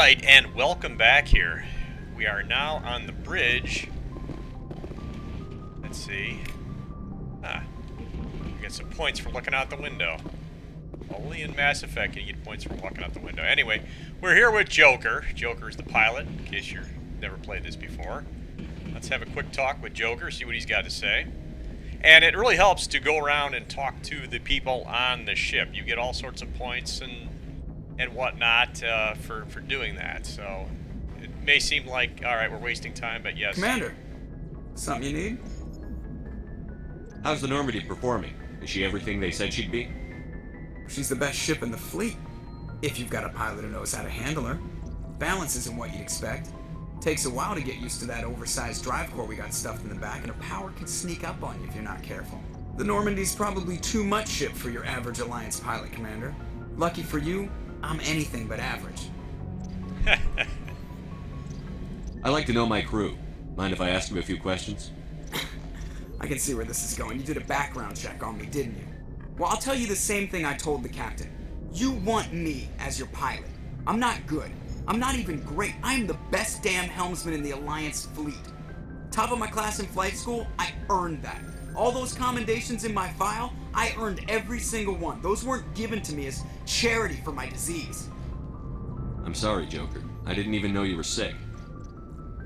Alright, and welcome back here. We are now on the bridge. Let's see. You get some points for looking out the window. Only in Mass Effect can you get points for looking out the window. Anyway, we're here with Joker. Joker's the pilot, in case you've never played this before. Let's have a quick talk with Joker, see what he's got to say. And it really helps to go around and talk to the people on the ship. You get all sorts of points and whatnot for doing that. So it may seem like, all right, we're wasting time, but yes. Commander, something you need? How's the Normandy performing? Is she everything they said she'd be? She's the best ship in the fleet, if you've got a pilot who knows how to handle her. Balance isn't what you'd expect. Takes a while to get used to that oversized drive core we got stuffed in the back, and her power can sneak up on you if you're not careful. The Normandy's probably too much ship for your average Alliance pilot, Commander. Lucky for you, I'm anything but average. I like to know my crew. Mind if I ask you a few questions? I can see where this is going. You did a background check on me, didn't you? Well, I'll tell you the same thing I told the captain. You want me as your pilot. I'm not good. I'm not even great. I'm the best damn helmsman in the Alliance fleet. Top of my class in flight school, I earned that. All those commendations in my file, I earned every single one. Those weren't given to me as charity for my disease. I'm sorry, Joker. I didn't even know you were sick.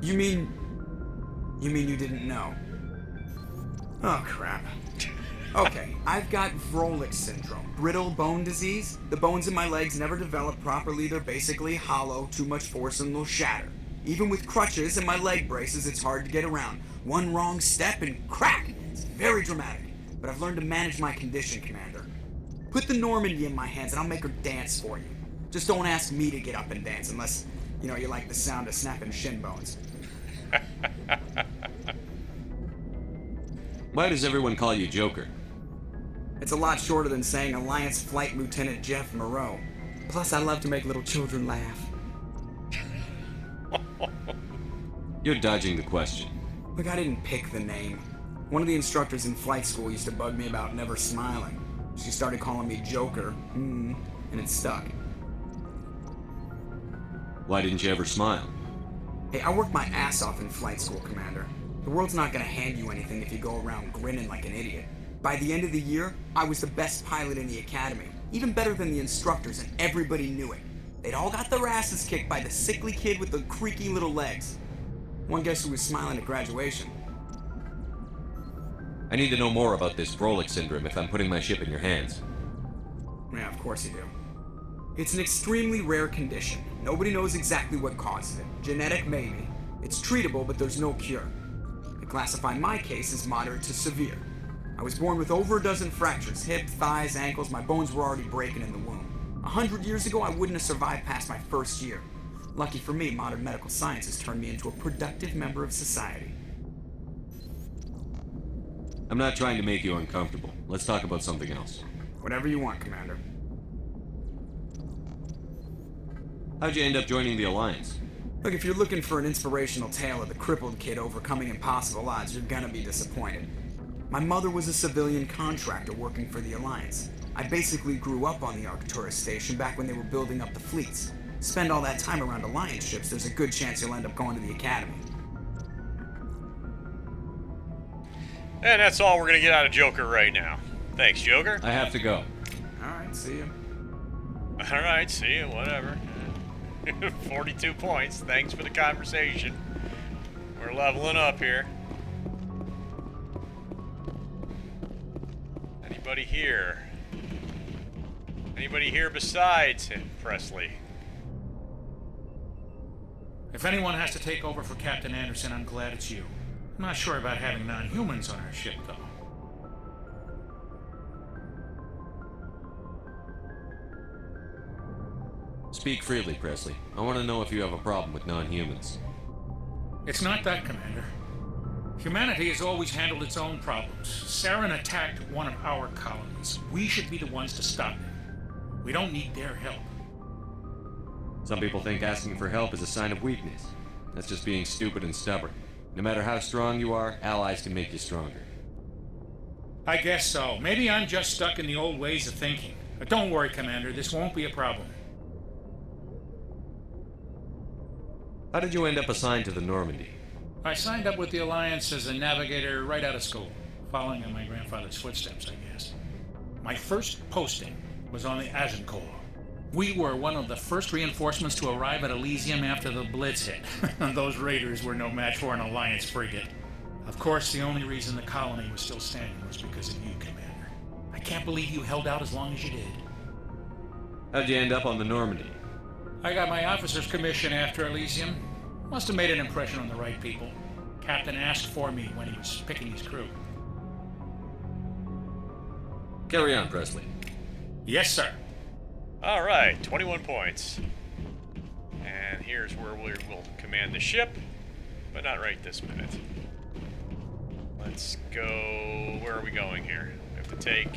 You mean you didn't know? Oh, crap. Okay, I've got Vrolich syndrome, brittle bone disease. The bones in my legs never develop properly. They're basically hollow, too much force and they'll shatter. Even with crutches and my leg braces, it's hard to get around. One wrong step and crack! It's very dramatic. But I've learned to manage my condition, Commander. Put the Normandy in my hands and I'll make her dance for you. Just don't ask me to get up and dance unless, you like the sound of snapping shin bones. Why does everyone call you Joker? It's a lot shorter than saying Alliance Flight Lieutenant Jeff Moreau. Plus, I love to make little children laugh. You're dodging the question. Look, I didn't pick the name. One of the instructors in flight school used to bug me about never smiling. She started calling me Joker, and it stuck. Why didn't you ever smile? Hey, I worked my ass off in flight school, Commander. The world's not gonna hand you anything if you go around grinning like an idiot. By the end of the year, I was the best pilot in the academy. Even better than the instructors, and everybody knew it. They'd all got their asses kicked by the sickly kid with the creaky little legs. One guess who was smiling at graduation? I need to know more about this Vrolich syndrome if I'm putting my ship in your hands. Yeah, of course you do. It's an extremely rare condition. Nobody knows exactly what causes it. Genetic, maybe. It's treatable, but there's no cure. They classify my case as moderate to severe. I was born with over a dozen fractures, hip, thighs, ankles. My bones were already breaking in the womb. 100 years ago, I wouldn't have survived past my first year. Lucky for me, modern medical science has turned me into a productive member of society. I'm not trying to make you uncomfortable. Let's talk about something else. Whatever you want, Commander. How'd you end up joining the Alliance? Look, if you're looking for an inspirational tale of the crippled kid overcoming impossible odds, you're gonna be disappointed. My mother was a civilian contractor working for the Alliance. I basically grew up on the Arcturus station back when they were building up the fleets. Spend all that time around Alliance ships, there's a good chance you'll end up going to the Academy. And that's all we're going to get out of Joker right now. Thanks, Joker. I have to go. Alright, see you. Alright, see you, whatever. 42 points. Thanks for the conversation. We're leveling up here. Anybody here? Anybody here besides him, Presley? If anyone has to take over for Captain Anderson, I'm glad it's you. I'm not sure about having non-humans on our ship, though. Speak freely, Presley. I want to know if you have a problem with non-humans. It's not that, Commander. Humanity has always handled its own problems. Saren attacked one of our colonies. We should be the ones to stop it. We don't need their help. Some people think asking for help is a sign of weakness. That's just being stupid and stubborn. No matter how strong you are, allies can make you stronger. I guess so. Maybe I'm just stuck in the old ways of thinking. But don't worry, Commander. This won't be a problem. How did you end up assigned to the Normandy? I signed up with the Alliance as a navigator right out of school, following in my grandfather's footsteps, I guess. My first posting was on the Agincourt. We were one of the first reinforcements to arrive at Elysium after the Blitz hit. Those raiders were no match for an Alliance frigate. Of course, the only reason the colony was still standing was because of you, Commander. I can't believe you held out as long as you did. How'd you end up on the Normandy? I got my officer's commission after Elysium. Must have made an impression on the right people. Captain asked for me when he was picking his crew. Carry on, Presley. Yes, sir. All right, 21 points. And here's where we will command the ship, but not right this minute. Let's go... Where are we going here? We have to take...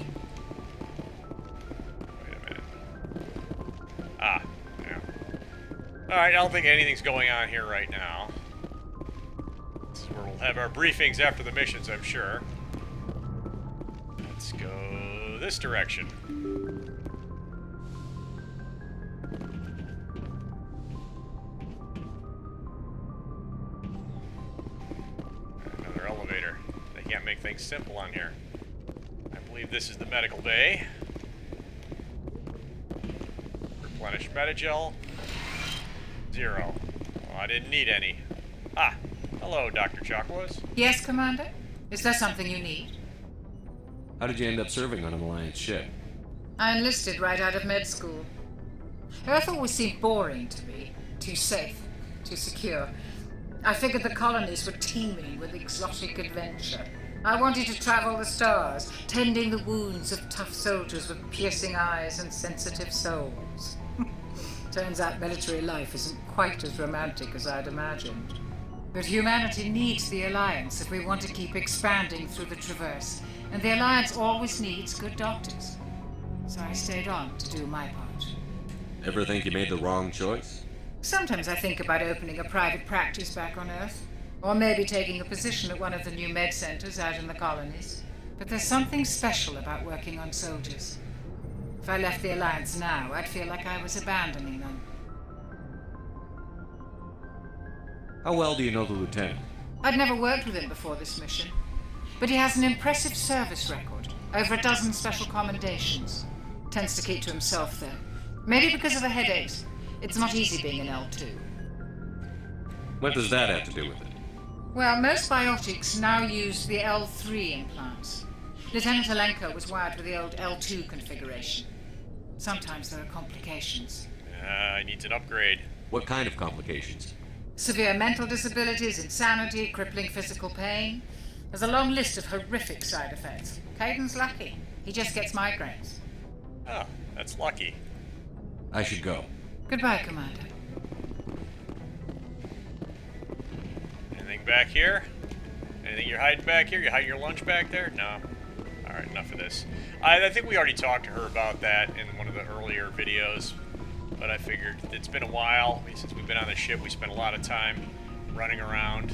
Wait a minute. Ah, yeah. Alright, I don't think anything's going on here right now. This is where we'll have our briefings after the missions, I'm sure. Let's go this direction. Another elevator. They can't make things simple on here. I believe this is the medical bay. Replenish Metagel. 0. Well, I didn't need any. Ah, hello, Dr. Chocolates. Yes, Commander? Is there something you need? How did you end up serving on an Alliance ship? I enlisted right out of med school. Earth always seemed boring to me. Too safe, too secure. I figured the colonies were teeming with exotic adventure. I wanted to travel the stars, tending the wounds of tough soldiers with piercing eyes and sensitive souls. Turns out military life isn't quite as romantic as I'd imagined. But humanity needs the Alliance if we want to keep expanding through the Traverse, and the Alliance always needs good doctors. So I stayed on to do my part. Ever think you made the wrong choice? Sometimes I think about opening a private practice back on Earth, or maybe taking a position at one of the new med centers out in the colonies. But there's something special about working on soldiers. If I left the Alliance now, I'd feel like I was abandoning them. How well do you know the Lieutenant? I'd never worked with him before this mission, but he has an impressive service record, over a dozen special commendations. Tends to keep to himself, though. Maybe because of the headaches. It's not easy being an L2. What does that have to do with it? Well, most biotics now use the L3 implants. Lieutenant Alenko was wired with the old L2 configuration. Sometimes there are complications. He needs an upgrade. What kind of complications? Severe mental disabilities, insanity, crippling physical pain. There's a long list of horrific side effects. Caden's lucky. He just gets migraines. Oh, that's lucky. I should go. Goodbye, Commander. Anything back here? Anything you're hiding back here? You hiding your lunch back there? No. Alright, enough of this. I think we already talked to her about that in one of the earlier videos, but I figured it's been a while. I mean, since we've been on the ship, we spent a lot of time running around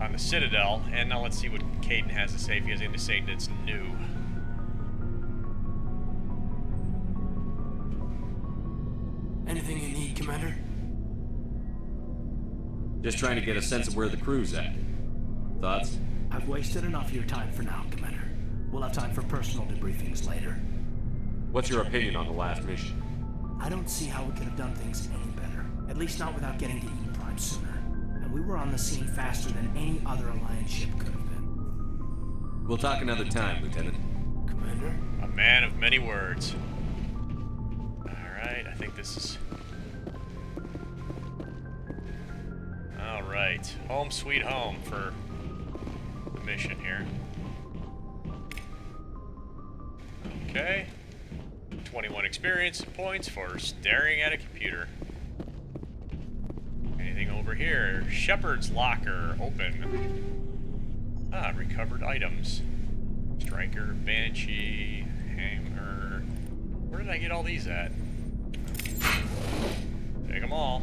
on the Citadel, and now let's see what Caden has to say, if he has anything to say that's new. Anything you need, Commander? Just trying to get a sense of where the crew's at. Thoughts? I've wasted enough of your time for now, Commander. We'll have time for personal debriefings later. What's your opinion on the last mission? I don't see how we could have done things any better. At least not without getting to E Prime sooner. And we were on the scene faster than any other Alliance ship could have been. We'll talk another time, Lieutenant. Commander? A man of many words. Alright, I think this is... Alright, home sweet home for the mission here. Okay. 21 experience points for staring at a computer. Anything over here? Shepard's locker, open. Ah, recovered items. Striker, Banshee, Hammer. Where did I get all these at? Take them all.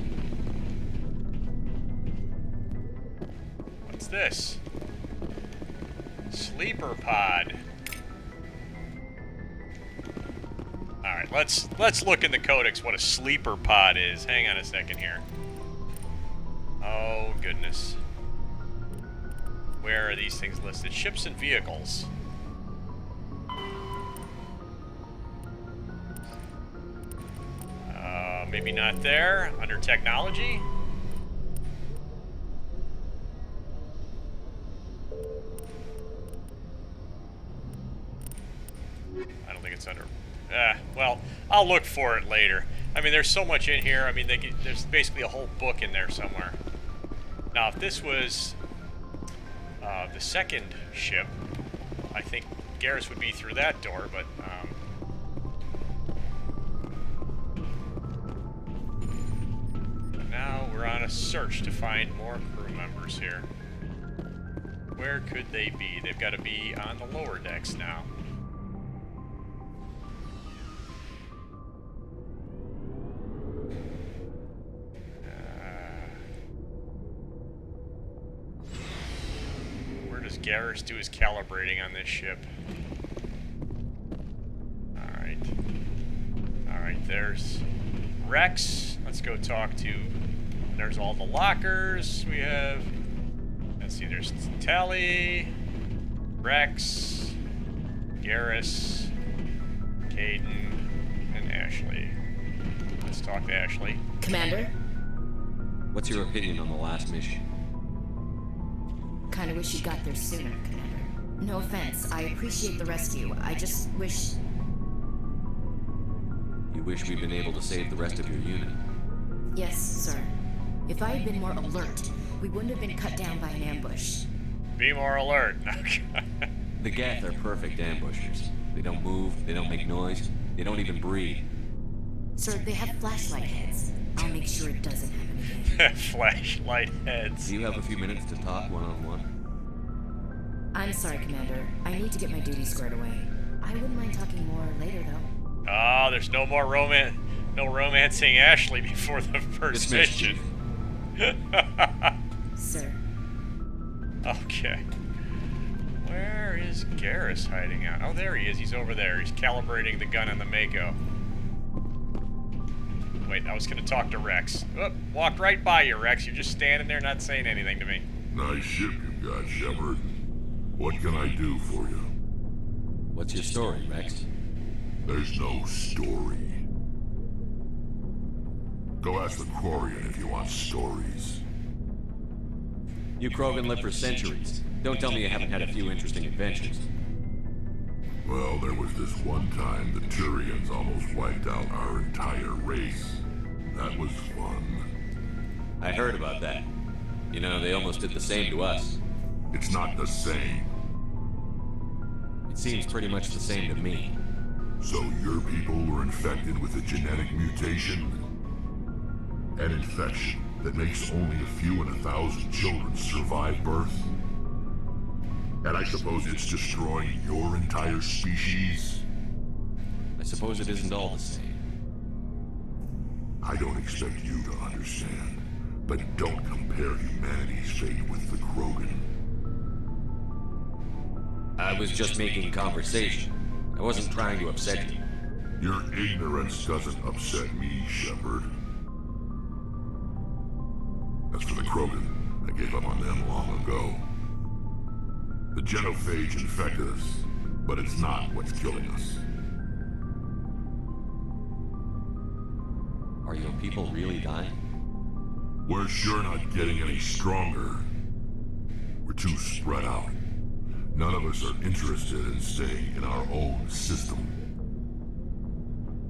What's this? Sleeper pod. Alright, right, let's look in the codex what a sleeper pod is. Hang on a second here. Oh goodness. Where are these things listed? Ships and vehicles. Maybe not there. Under technology. I don't think it's under... well, I'll look for it later. I mean, there's so much in here. I mean, there's basically a whole book in there somewhere. Now, if this was the second ship, I think Garrus would be through that door, but... now we're on a search to find more crew members here. Where could they be? They've got to be on the lower decks now. Where does Garrus do his calibrating on this ship? Alright. Alright, there's Rex. Let's go talk to... There's all the lockers we have. Let's see, there's Tally, Rex, Garrus, Caden, and Ashley. Let's talk to Ashley. Commander? What's your opinion on the last mission? Kinda wish you got there sooner, Commander. No offense, I appreciate the rescue. I just wish... You wish we'd been able to save the rest of your unit? Yes, sir. If I had been more alert, we wouldn't have been cut down by an ambush. Be more alert. The Geth are perfect ambushers. They don't move, they don't make noise, they don't even breathe. Sir, they have flashlight heads. I'll make sure it doesn't happen again. Flashlight heads. Do you have a few minutes to talk one-on-one? I'm sorry, Commander. I need to get my duty squared away. I wouldn't mind talking more later, though. Oh, there's no more no romancing Ashley before the first Dismissed, mission. Sir. Okay. Where is Garrus hiding out? Oh, there he is. He's over there. He's calibrating the gun on the Mako. Wait, I was going to talk to Rex. Oh, walked right by you, Rex. You're just standing there not saying anything to me. Nice ship you've got, Shepard. What can I do for you? What's your story, Rex? There's no story. Go ask the Quarian if you want stories. You Krogan live for centuries. Don't tell me you haven't had a few interesting adventures. Well, there was this one time the Turians almost wiped out our entire race. That was fun. I heard about that. You know, they almost did the same to us. It's not the same. It seems pretty much the same to me. So your people were infected with a genetic mutation? An infection that makes only a few in 1,000 children survive birth? And I suppose it's destroying your entire species? I suppose it isn't all the same. I don't expect you to understand, but don't compare humanity's fate with the Krogan. I was just making conversation. I wasn't trying to upset you. Your ignorance doesn't upset me, Shepard. As for the Krogan, I gave up on them long ago. The genophage infected us, but it's not what's killing us. Are your people really dying? We're sure not getting any stronger. We're too spread out. None of us are interested in staying in our own system.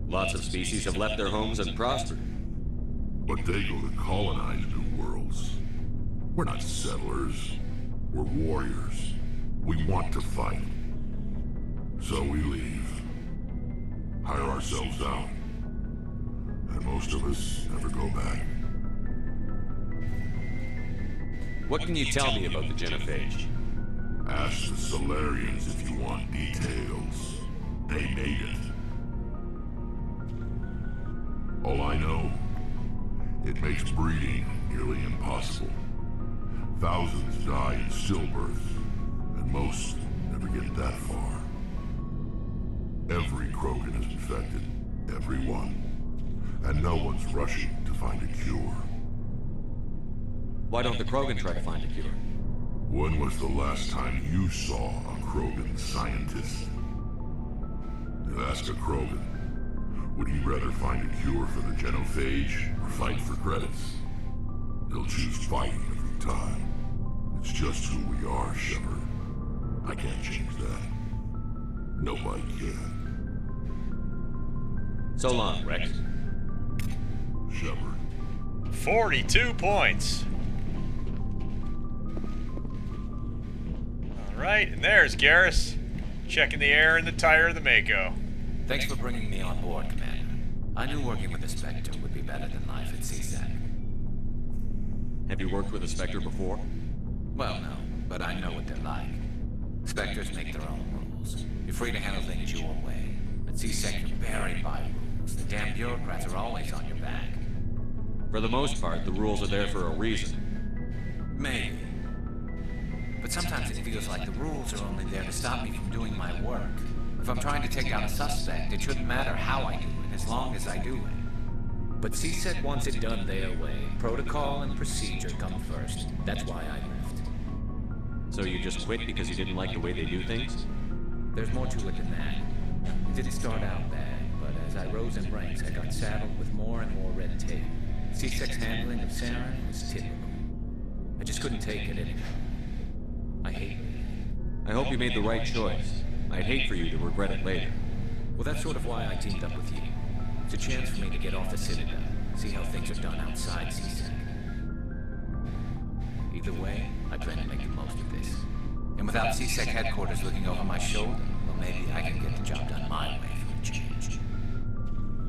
Lots of species have left their homes and prospered. But they go to colonize new worlds. We're not settlers. We're warriors. We want to fight. So we leave. Hire ourselves out. And most of us never go back. What can you tell me about the genophage? Ask the Solarians if you want details. They made it. All I know, it makes breeding nearly impossible. Thousands die in stillbirth, and most never get that far. Every Krogan is infected, Everyone. And no one's rushing to find a cure. Why don't the Krogan try to find a cure? When was the last time you saw a Krogan scientist? You ask a Krogan, would he rather find a cure for the genophage or fight for credits? He'll choose fighting every time. It's just who we are, Shepard. I can't change that. Nobody can. So long, Rex. Shepard. 42 points. Alright, and there's Garrus. Checking the air in the tire of the Mako. Thanks for bringing me on board, Commander. I knew working with the Spectre would be better than life at CSAC. Have you worked with a Spectre before? Well, no, but I know what they're like. Spectres make their own rules. You're free to handle things your way. At CSAC, you're buried by rules. The damn bureaucrats are always on your back. For the most part, the rules are there for a reason. Maybe. But sometimes it feels like the rules are only there to stop me from doing my work. If I'm trying to take down a suspect, it shouldn't matter how I do it, as long as I do it. But CSEC wants it done their way. Protocol and procedure come first. That's why I left. So you just quit because you didn't like the way they do things? There's more to it than that. It didn't start out bad, but as I rose in ranks, I got saddled with more and more red tape. CSEC's handling of Saren was typical. I just couldn't take it anymore. I hate it. I hope you made the right choice. I'd hate for you to regret it later. Well, that's sort of why I teamed up with you. It's a chance for me to get off the Citadel, see how things are done outside CSEC. Either way, I plan to make the most of this. And without CSEC headquarters looking over my shoulder, well, maybe I can get the job done my way for a change.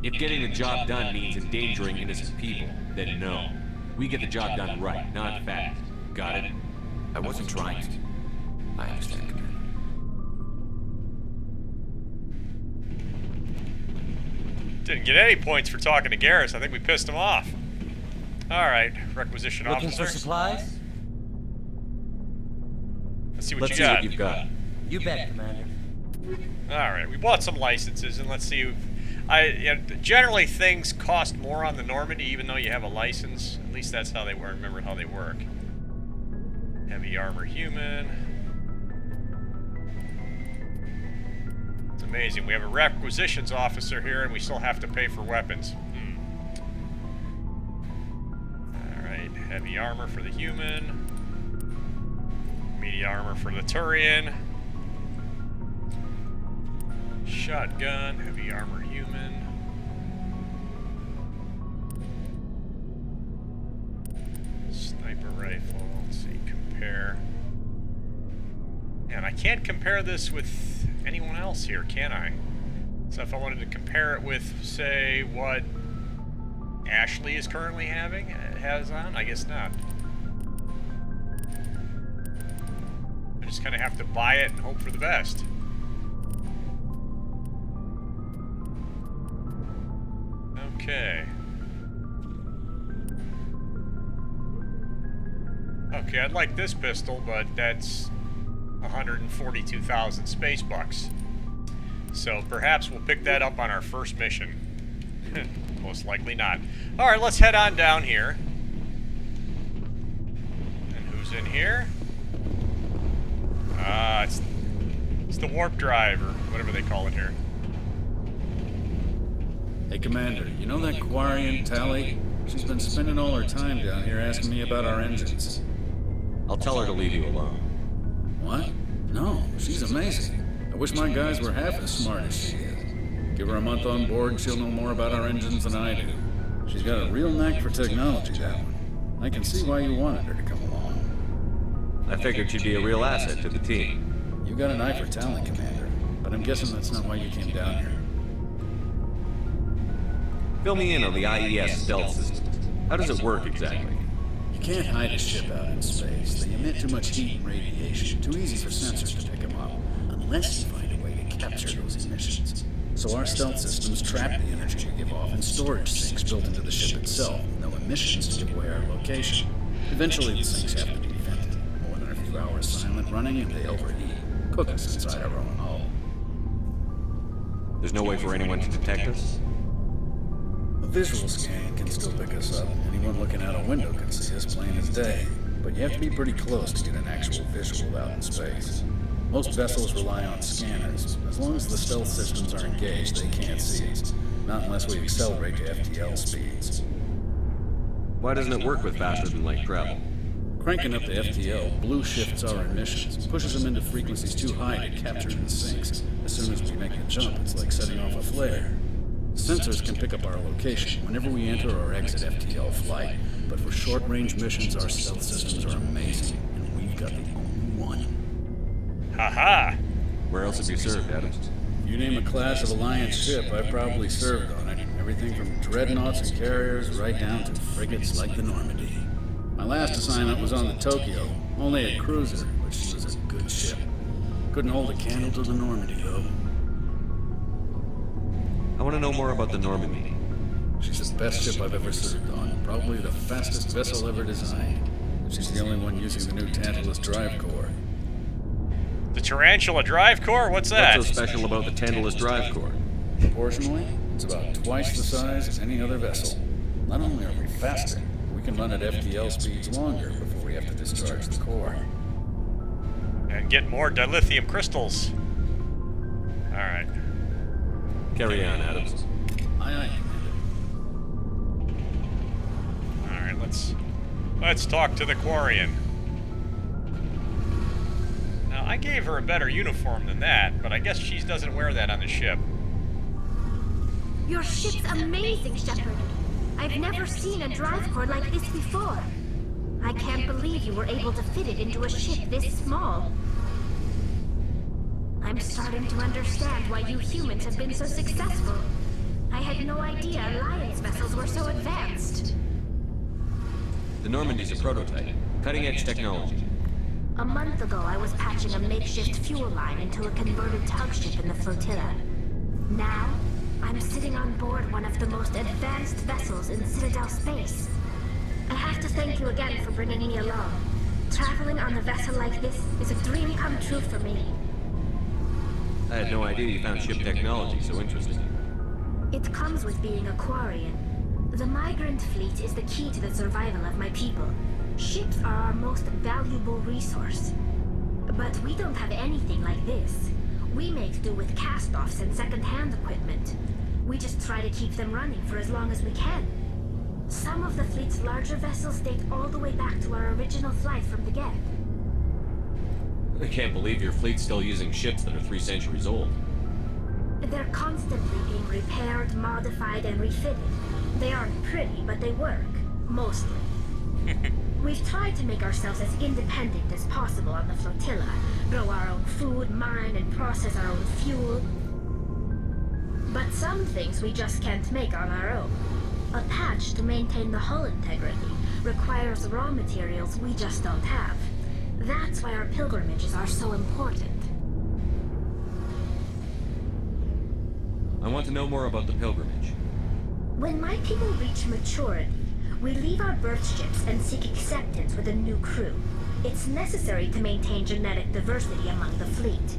If getting the job done means endangering innocent people, then no. We get the job done right, not fast. Got it? I wasn't trying to. I understand, Commander. Didn't get any points for talking to Garrus. I think we pissed him off. Alright, requisition Looking officer. for supplies? Let's see what Let's you see got. what you've got. You bet, Commander. Alright, we bought some licenses, and let's see. Generally, things cost more on the Normandy, even though you have a license. At least that's how they work. Remember how they work. Heavy armor human. It's amazing. We have a requisitions officer here, and we still have to pay for weapons. Alright, heavy armor for the human. Medium armor for the Turian. Shotgun, heavy armor human. Sniper rifle, let's see, compare. And I can't compare this with anyone else here, can I? So if I wanted to compare it with, say, what Ashley is currently has on, I guess not. I just kind of have to buy it and hope for the best. Okay. Okay, I'd like this pistol, but that's 142,000 space bucks. So perhaps we'll pick that up on our first mission. Most likely not. Alright, let's head on down here. And who's in here? It's the warp drive, or whatever they call it here. Hey, Commander, you know that Quarian Tally? She's been spending all her time down here asking me about our engines. I'll tell her to leave you alone. What? No, she's amazing. I wish my guys were half as smart as she is. Give her a month on board and she'll know more about our engines than I do. She's got a real knack for technology, that one. I can see why you wanted her to come along. I figured she'd be a real asset to the team. You got an eye for talent, Commander, but I'm guessing that's not why you came down here. Fill me in on the IES stealth system. How does it work exactly? You can't hide a ship out in space. They emit too much heat and radiation. Too easy for sensors to pick them up, unless you find a way to capture those emissions. So our stealth systems trap the energy we give off in storage sinks built into the ship itself, with no emissions to give away our location. Eventually the sinks have to be vented. More than a few hours silent running and they overheat. Cook us inside our own hull. There's no way for anyone to detect us? visual scan can still pick us up. Anyone looking out a window can see us plain as day. But you have to be pretty close to get an actual visual out in space. Most vessels rely on scanners. As long as the stealth systems are engaged, they can't see us. Not unless we accelerate to FTL speeds. Why doesn't it work with faster than light travel? Cranking up the FTL blue shifts our emissions, pushes them into frequencies too high to capture in the sinks. As soon as we make the jump, it's like setting off a flare. Sensors can pick up our location whenever we enter or exit FTL flight, but for short-range missions, our stealth systems are amazing, and we've got the only one. Haha! Where else have you served, Adams? You name a class of Alliance ship, I probably served on it. Everything from dreadnoughts and carriers right down to frigates like the Normandy. My last assignment was on the Tokyo, only a cruiser, but she was a good ship. Couldn't hold a candle to the Normandy, though. I want to know more about the Normandy. She's the best ship I've ever served on. Probably the fastest vessel ever designed. She's the only one using the new Tantalus drive core. The Tarantula drive core? What's that? What's so special about the Tantalus drive core? Proportionally, it's about twice the size as any other vessel. Not only are we faster, we can run at FTL speeds longer before we have to discharge the core. And get more dilithium crystals. Alright. Carry on, Adams. Aye, aye, Commander. Alright, let's talk to the Quarian. Now, I gave her a better uniform than that, but I guess she doesn't wear that on the ship. Your ship's amazing, Shepard. I've never seen a drive core like this before. I can't believe you were able to fit it into a ship this small. I'm starting to understand why you humans have been so successful. I had no idea Alliance vessels were so advanced. The Normandy's a prototype. Cutting-edge technology. A month ago, I was patching a makeshift fuel line into a converted tug ship in the flotilla. Now, I'm sitting on board one of the most advanced vessels in Citadel space. I have to thank you again for bringing me along. Traveling on a vessel like this is a dream come true for me. I had no idea you found ship technology so interesting. It comes with being a Quarian. The migrant fleet is the key to the survival of my people. Ships are our most valuable resource. But we don't have anything like this. We make do with cast-offs and second-hand equipment. We just try to keep them running for as long as we can. Some of the fleet's larger vessels date all the way back to our original flight from the get. I can't believe your fleet's still using ships that are 3 centuries old. They're constantly being repaired, modified, and refitted. They aren't pretty, but they work. Mostly. We've tried to make ourselves as independent as possible on the flotilla. Grow our own food, mine, and process our own fuel. But some things we just can't make on our own. A patch to maintain the hull integrity requires raw materials we just don't have. That's why our pilgrimages are so important. I want to know more about the pilgrimage. When my people reach maturity, we leave our birth ships and seek acceptance with a new crew. It's necessary to maintain genetic diversity among the fleet.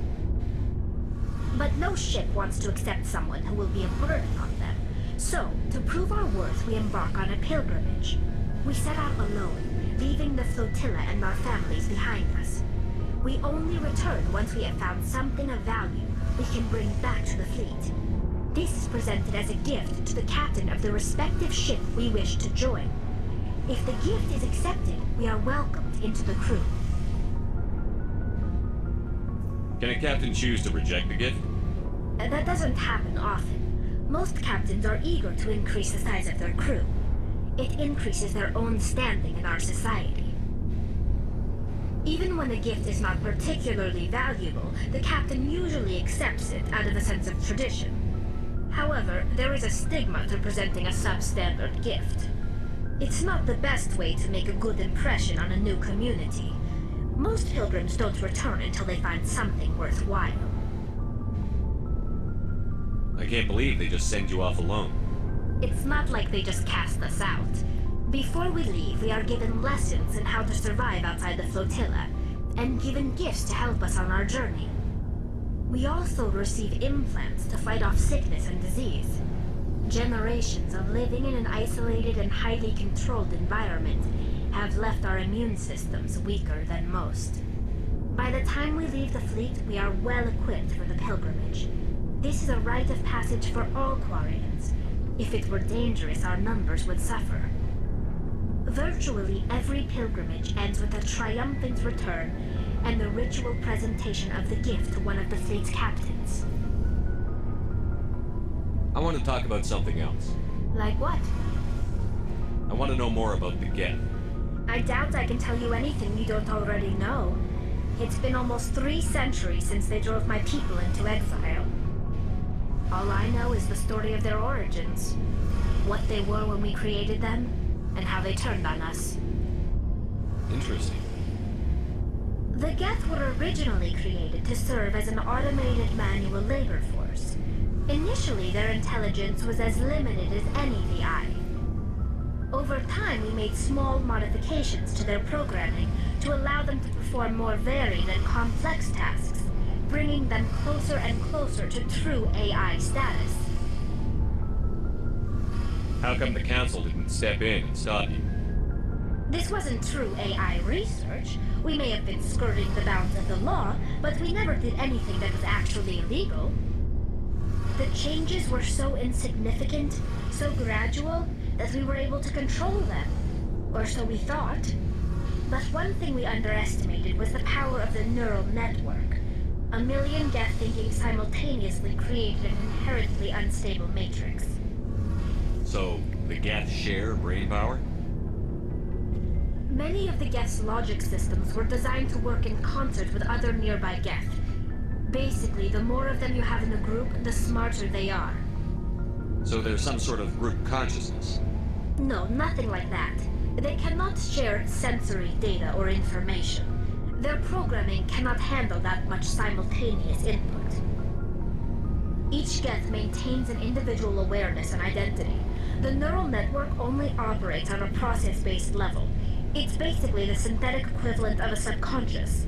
But no ship wants to accept someone who will be a burden on them. So, to prove our worth, we embark on a pilgrimage. We set out alone, leaving the flotilla and our families behind us. We only return once we have found something of value we can bring back to the fleet. This is presented as a gift to the captain of the respective ship we wish to join. If the gift is accepted, we are welcomed into the crew. Can a captain choose to reject the gift? That doesn't happen often. Most captains are eager to increase the size of their crew. It increases their own standing in our society. Even when a gift is not particularly valuable, the captain usually accepts it out of a sense of tradition. However, there is a stigma to presenting a substandard gift. It's not the best way to make a good impression on a new community. Most pilgrims don't return until they find something worthwhile. I can't believe they just send you off alone. It's not like they just cast us out. Before we leave, we are given lessons in how to survive outside the flotilla, and given gifts to help us on our journey. We also receive implants to fight off sickness and disease. Generations of living in an isolated and highly controlled environment have left our immune systems weaker than most. By the time we leave the fleet, we are well equipped for the pilgrimage. This is a rite of passage for all Quarians. If it were dangerous, our numbers would suffer. Virtually every pilgrimage ends with a triumphant return and the ritual presentation of the gift to one of the fleet's captains. I want to talk about something else. Like what? I want to know more about the Geth. I doubt I can tell you anything you don't already know. It's been almost 3 centuries since they drove my people into exile. All I know is the story of their origins, what they were when we created them, and how they turned on us. Interesting. The Geth were originally created to serve as an automated manual labor force. Initially, their intelligence was as limited as any VI. Over time, we made small modifications to their programming to allow them to perform more varied and complex tasks, bringing them closer and closer to true AI status. How come the Council didn't step in and stop you? This wasn't true AI research. We may have been skirting the bounds of the law, but we never did anything that was actually illegal. The changes were so insignificant, so gradual, that we were able to control them. Or so we thought. But one thing we underestimated was the power of the neural network. A million Geth thinking simultaneously created an inherently unstable matrix. So, the Geth share brain power? Many of the Geth's logic systems were designed to work in concert with other nearby Geth. Basically, the more of them you have in the group, the smarter they are. So there's some sort of group consciousness? No, nothing like that. They cannot share sensory data or information. Their programming cannot handle that much simultaneous input. Each Geth maintains an individual awareness and identity. The neural network only operates on a process-based level. It's basically the synthetic equivalent of a subconscious.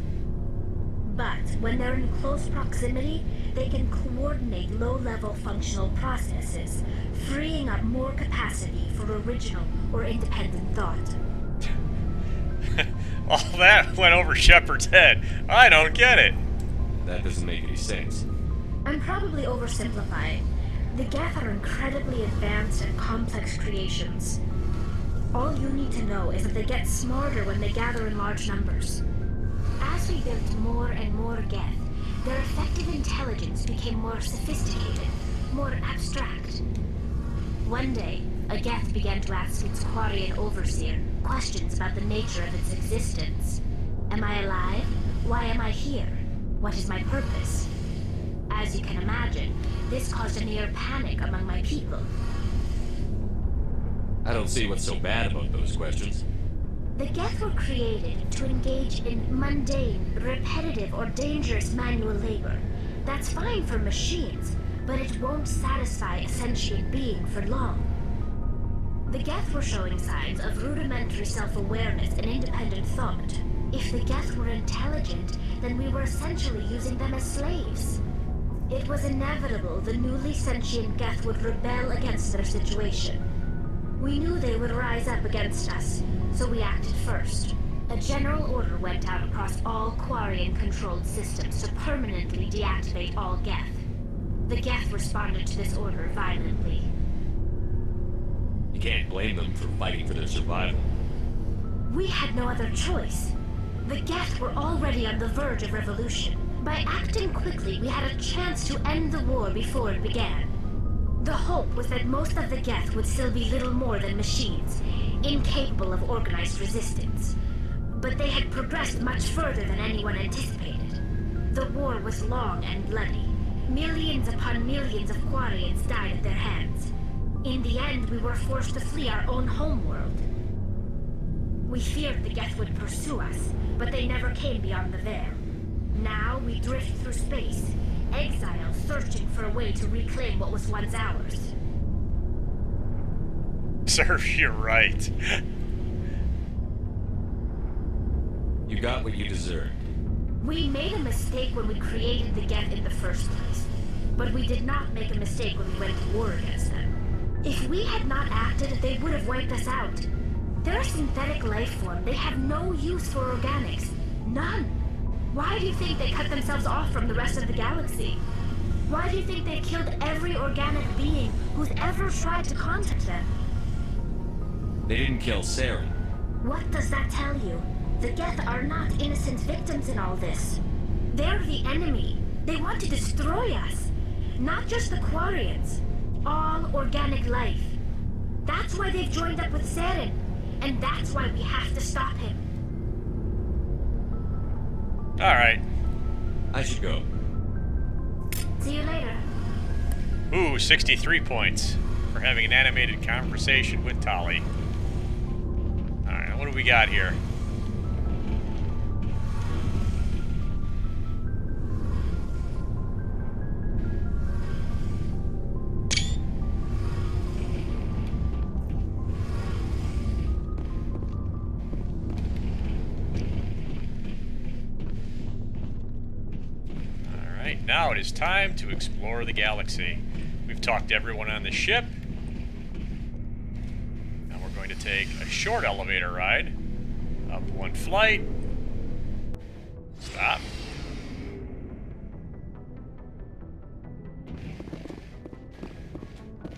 But when they're in close proximity, they can coordinate low-level functional processes, freeing up more capacity for original or independent thought. All that went over Shepard's head. I don't get it. That doesn't make any sense. I'm probably oversimplifying. The Geth are incredibly advanced and complex creations. All you need to know is that they get smarter when they gather in large numbers. As we built more and more Geth, their effective intelligence became more sophisticated, more abstract. One day, a Geth began to ask its Quarian overseer questions about the nature of its existence. Am I alive? Why am I here? What is my purpose? As you can imagine, this caused a near panic among my people. I don't see what's so bad about those questions. The Geth were created to engage in mundane, repetitive, or dangerous manual labor. That's fine for machines, but it won't satisfy a sentient being for long. The Geth were showing signs of rudimentary self-awareness and independent thought. If the Geth were intelligent, then we were essentially using them as slaves. It was inevitable the newly sentient Geth would rebel against their situation. We knew they would rise up against us, so we acted first. A general order went out across all Quarian-controlled systems to permanently deactivate all Geth. The Geth responded to this order violently. You can't blame them for fighting for their survival. We had no other choice. The Geth were already on the verge of revolution. By acting quickly, we had a chance to end the war before it began. The hope was that most of the Geth would still be little more than machines, incapable of organized resistance. But they had progressed much further than anyone anticipated. The war was long and bloody. Millions upon millions of Quarians died at their hands. In the end, we were forced to flee our own homeworld. We feared the Geth would pursue us, but they never came beyond the Veil. Now we drift through space, exile searching for a way to reclaim what was once ours. Serves you right. You got what you deserved. We made a mistake when we created the Geth in the first place, but we did not make a mistake when we went to war against them. If we had not acted, they would have wiped us out. They're a synthetic life form. They have no use for organics. None. Why do you think they cut themselves off from the rest of the galaxy? Why do you think they killed every organic being who's ever tried to contact them? They didn't kill Saren. What does that tell you? The Geth are not innocent victims in all this. They're the enemy. They want to destroy us. Not just the Quarians. All organic life. That's why they've joined up with Saren. And that's why we have to stop him. Alright. I should go. See you later. Ooh, 63 points for having an animated conversation with Tali. Alright, what do we got here? Now it is time to explore the galaxy. We've talked to everyone on the ship. Now we're going to take a short elevator ride. Up one flight. Stop.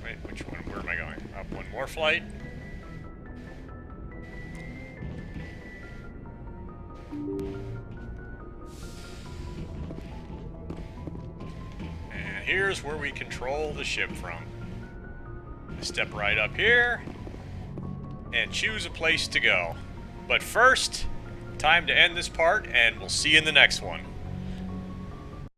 Wait, which one? Where am I going? Up one more flight. Here's where we control the ship from. Step right up here and choose a place to go. But first, time to end this part, and we'll see you in the next one.